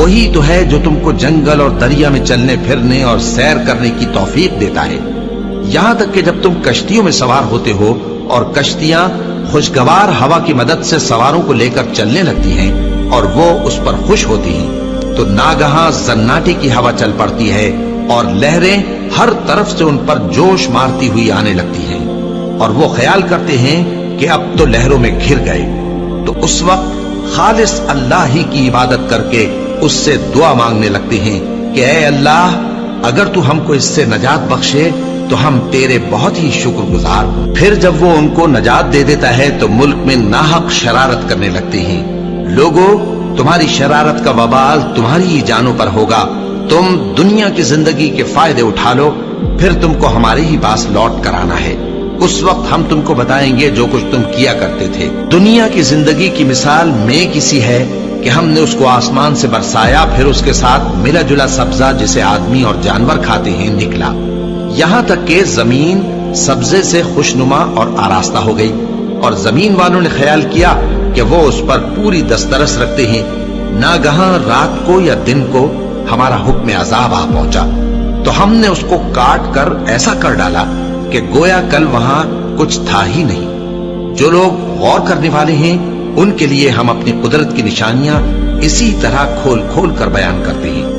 وہی تو ہے جو تم کو جنگل اور دریا میں چلنے پھرنے اور سیر کرنے کی توفیق دیتا ہے، یہاں تک کہ جب تم کشتیوں میں سوار ہوتے ہو اور کشتیاں خوشگوار ہوا کی مدد سے سواروں کو لے کر چلنے لگتی ہیں اور وہ اس پر خوش ہوتی ہیں، تو ناگہاں زناٹی کی ہوا چل پڑتی ہے اور لہریں ہر طرف سے ان پر جوش مارتی ہوئی آنے لگتی ہیں، اور وہ خیال کرتے ہیں کہ اب تو لہروں میں گھر گئے، تو اس وقت خالص اللہ ہی کی عبادت کر کے اس سے دعا مانگنے لگتے ہیں کہ اے اللہ، اگر تو ہم کو اس سے نجات بخشے تو ہم تیرے بہت ہی شکر گزار ہوں۔ پھر جب وہ ان کو نجات دے دیتا ہے تو ملک میں ناحق شرارت کرنے لگتے ہیں۔ لوگو، تمہاری شرارت کا وبال تمہاری ہی جانوں پر ہوگا، تم دنیا کی زندگی کے فائدے اٹھا لو، پھر تم کو ہمارے ہی پاس لوٹ کر آنا ہے، اس وقت ہم تم کو بتائیں گے جو کچھ تم کیا کرتے تھے۔ دنیا کی زندگی کی مثال میں کسی ہے کہ ہم نے اس کو آسمان سے برسایا، پھر اس کے ساتھ ملا جلا سبزہ جسے آدمی اور جانور کھاتے ہیں نکلا، یہاں تک کہ زمین سبزے سے خوشنما اور آراستہ ہو گئی، اور زمین والوں نے خیال کیا کہ وہ اس پر پوری دسترس رکھتے ہیں۔ ناگہاں رات کو یا دن کو ہمارا حکم عذاب آ پہنچا تو ہم نے اس کو کاٹ کر ایسا کر ڈالا کہ گویا کل وہاں کچھ تھا ہی نہیں۔ جو لوگ غور کرنے والے ہیں ان کے لیے ہم اپنی قدرت کی نشانیاں اسی طرح کھول کھول کر بیان کرتے ہیں۔